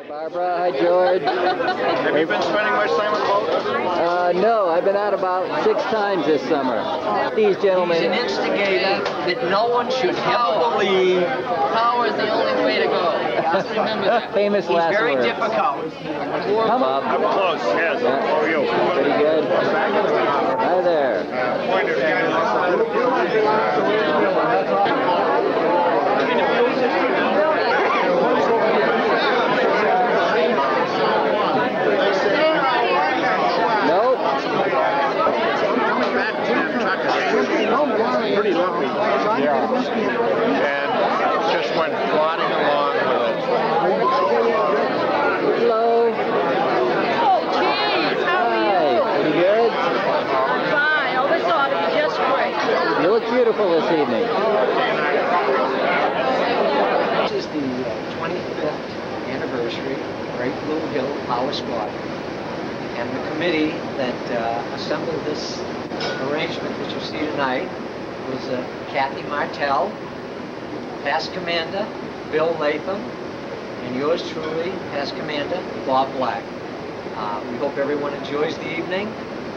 Barbara, hi George. Have you been spending much time on the boat? No, I've been out about 6 times this summer. These gentlemen. He's an instigator that no one should ever believe. Power is the only way to go. Just remember that. Famous He's last very words. difficult. Come up. I'm close, yes. How are you? Pretty good. Hi there. Nope. Pretty lucky. Yeah. And just went plodding along with it. Hello. Oh, geez, how are you? Hi. Pretty good. Fine. Oh, this ought to be just great. You look beautiful this evening. This is the 25th anniversary of the Great Blue Hill Power Squadron. And the committee that assembled this arrangement that you see tonight was Kathy Martell, past commander Bill Latham, and yours truly, past commander Bob Black. We hope everyone enjoys the evening.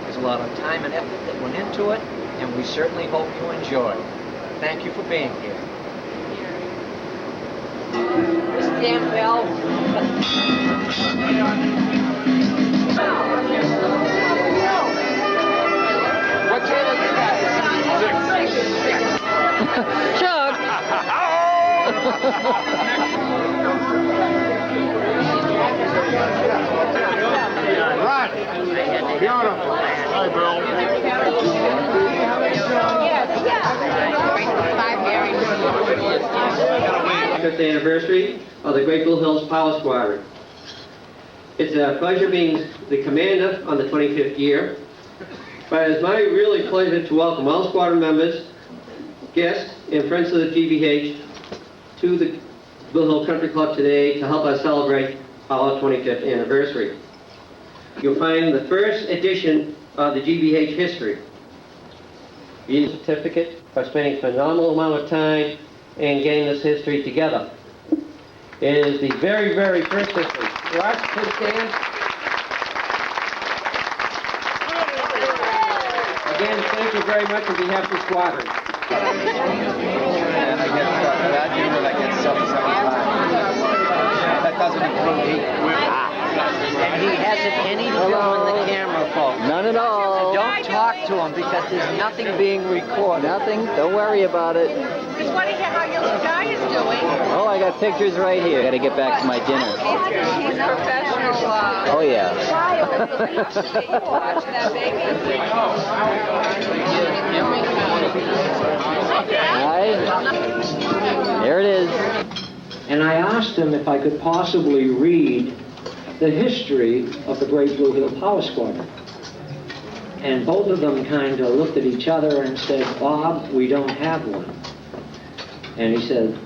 There's a lot of time and effort that went into it, and we certainly hope you enjoy. Thank you for being here. Stand Bell. What channel is that? Chuck! Right. Beautiful. Hi, Bill. 5th anniversary of the Great Blue Hills Power Squadron. It's a pleasure being the commander on the 25th year, but it's my really pleasure to welcome all squadron members, guests, and friends of the GBH to the Blue Hill Country Club today to help us celebrate our 25th anniversary. You'll find the first edition of the GBH history. You need a certificate for spending a phenomenal amount of time and getting this history together. It is the very, very first history. Russ, please stand. Again, thank you very much on behalf of the squadron. And I get that unit, I get 775. That doesn't include heat. And he hasn't any film in the camera, folks. None at all. Don't talk to him because there's nothing being recorded. Nothing. Don't worry about it. Just want to hear how your little guy is doing. Oh, I got pictures right here. Got to get back to my dinner. He's professional. Oh, yeah. Watch that baby. Hi. There it is. And I asked him if I could possibly read the history of the Great Blue Hill Power Squadron. And both of them kind of looked at each other and said, Bob, we don't have one. And he said,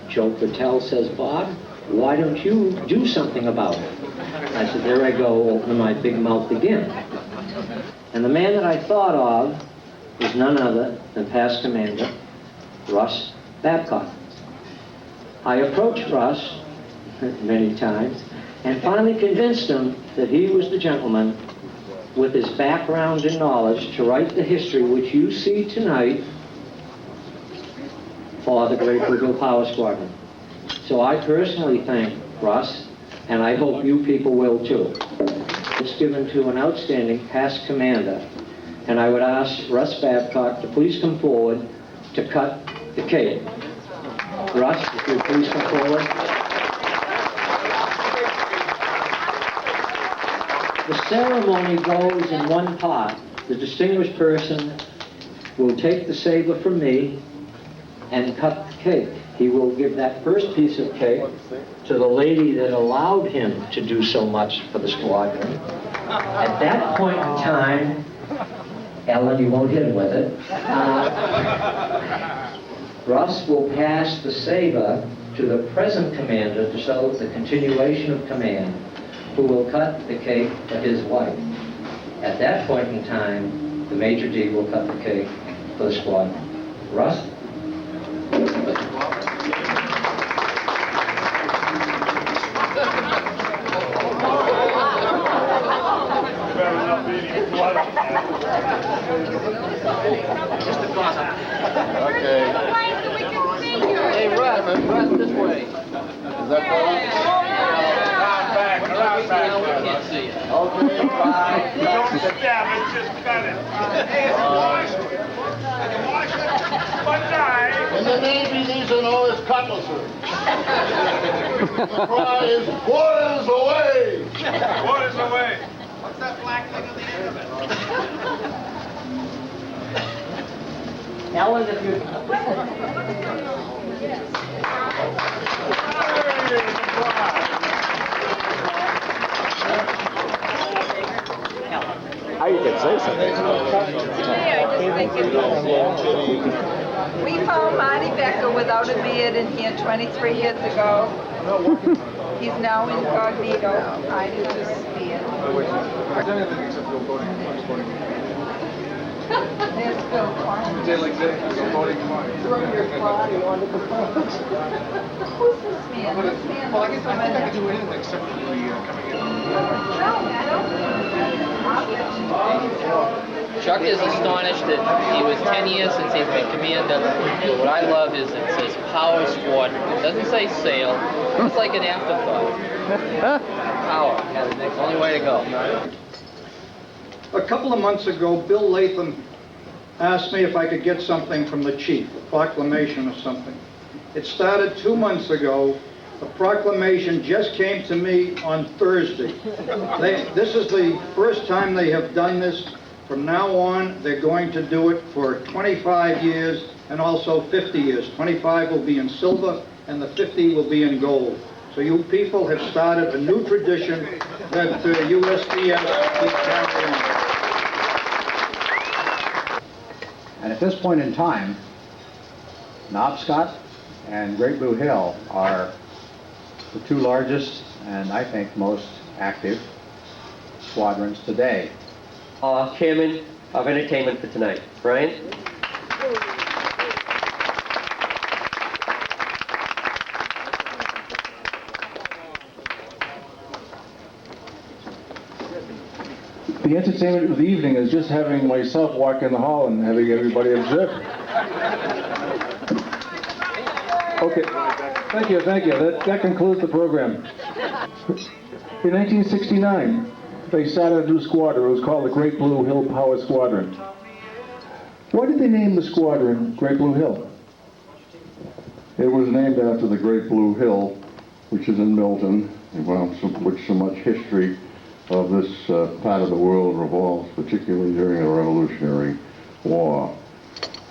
Joe Patel says, Bob, why don't you do something about it? I said, there I go, opening my big mouth again. And the man that I thought of was none other than past commander Russ Babcock. I approached Russ many times and finally convinced him that he was the gentleman with his background and knowledge to write the history which you see tonight for the Great Blue Hill Power Squadron. So I personally thank Russ, and I hope you people will too. It's given to an outstanding past commander, and I would ask Russ Babcock to please come forward to cut the cake. Russ, if you please come forward. The ceremony goes in one part. The distinguished person will take the saber from me and cut the cake. He will give that first piece of cake to the lady that allowed him to do so much for the squadron. At that point in time, Ellen, you won't hit him with it, Russ will pass the saber to the present commander to show the continuation of command, who will cut the cake for his wife. At that point in time, the Major D will cut the cake for the squadron. Russ? Thank you. Okay. Hey, Russ, this way. Is that better? Around back. We can't see you. Okay, bye. Don't stab it, just cut it. In the Navy, these are known as cutlasses. The cry is, quarters away! Quarters away. What's that black thing on the end of it? Ellen, if you... You can say something. We found Marty Becker without a beard in here 23 years ago. He's now incognito, hiding his beard. There's Bill Klein. Throw your body onto the post. Who's this man? This man Well, I think I could do anything except for the coming in. Chuck is astonished that it was 10 years since he's been commander. But what I love is it says Power Squadron. It doesn't say sail. It's like an afterthought. Power. Yeah, that's the only way to go. A couple of months ago, Bill Latham asked me if I could get something from the chief, a proclamation or something. It started 2 months ago. The proclamation just came to me on Thursday. This is the first time they have done this. From now on, they're going to do it for 25 years and also 50 years. 25 will be in silver and the 50 will be in gold. So you people have started a new tradition that the USDS will carry on. And at this point in time, Knobscot and Great Blue Hill are the two largest and I think most active squadrons today. Chairman of Entertainment for tonight. Brian? The entertainment of the evening is just having myself walk in the hall and having everybody observe. Okay, thank you. That concludes the program. In 1969, they started a new squadron. It was called the Great Blue Hill Power Squadron. Why did they name the squadron Great Blue Hill? It was named after the Great Blue Hill, which is in Milton, which so much history of this part of the world revolves, particularly during the Revolutionary War.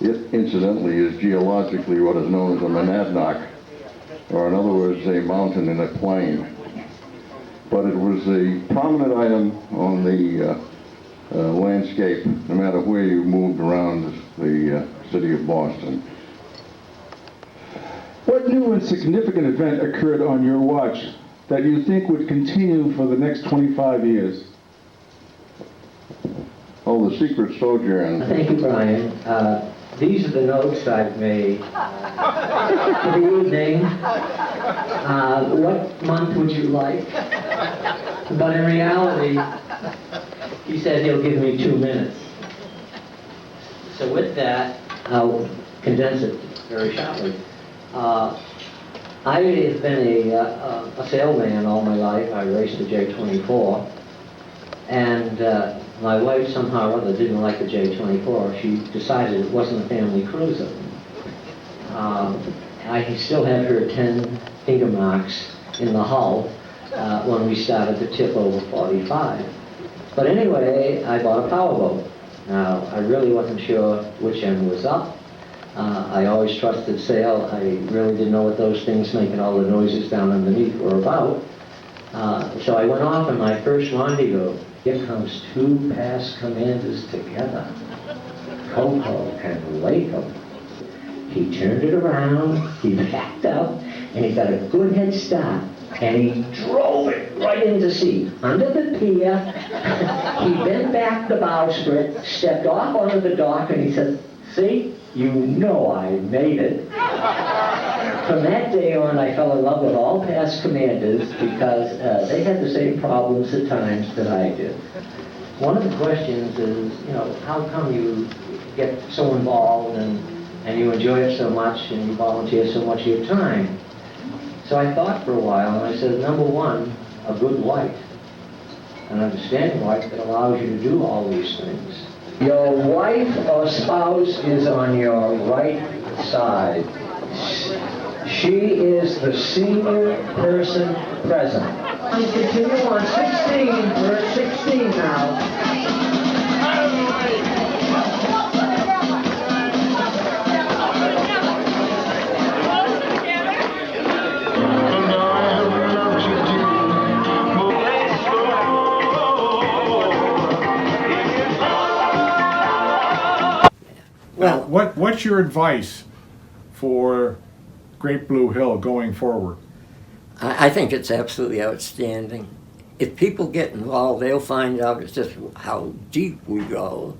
It, incidentally, is geologically what is known as a monadnock, or in other words, a mountain in a plain. But it was a prominent item on the landscape, no matter where you moved around the city of Boston. What new and significant event occurred on your watch that you think would continue for the next 25 years? Oh, the secret sojourn. Thank you, Brian. These are the notes I've made for the evening. What month would you like? But in reality, he said he'll give me 2 minutes. So with that, I'll condense it very shortly. I have been a sailman all my life. I raced the J-24, and my wife somehow or other didn't like the J-24. She decided it wasn't a family cruiser. I still have her 10 finger marks in the hull when we started to tip over 45. But anyway, I bought a powerboat. Now, I really wasn't sure which end was up. I always trusted sail. I really didn't know what those things making all the noises down underneath were about. So I went off on my first rendezvous. Here comes 2 past commanders together, Coco and Latham. He turned it around, he backed up, and he got a good head start, and he drove it right into sea. Under the pier, he bent back the bowsprit, stepped off onto the dock, and he said, "See, you know I made it." From that day on, I fell in love with all past commanders because they had the same problems at times that I did. one of the questions is, you know, how come you get so involved and you enjoy it so much and you volunteer so much of your time? So I thought for a while, and I said, number one, a good wife, an understanding wife that allows you to do all these things. Your wife or spouse is on your right side. She is the senior person present. We continue on 16. We're at 16 now. Well, what's your advice for Great Blue Hill going forward? I think it's absolutely outstanding. If people get involved, they'll find out just how deep we go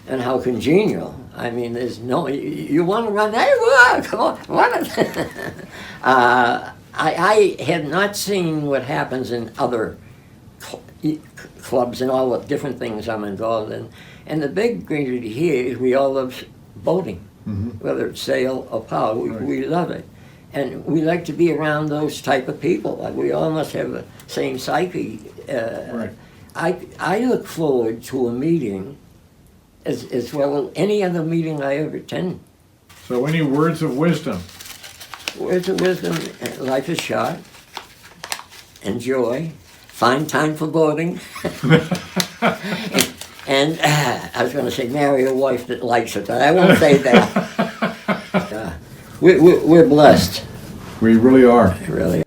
and how congenial. I mean, there's no, you want to run, hey, come on, run it. I had not seen what happens in other clubs and all the different things I'm involved in. And the big ingredient here is we all love boating, whether it's sail or power. We love it. And we like to be around those type of people. Like we all must have the same psyche. I look forward to a meeting as well as any other meeting I ever attend. So any words of wisdom? Words of wisdom, life is short. Enjoy. Find time for boating. And I was going to say marry a wife that likes it, but I won't say that. We're blessed. We really are. Really.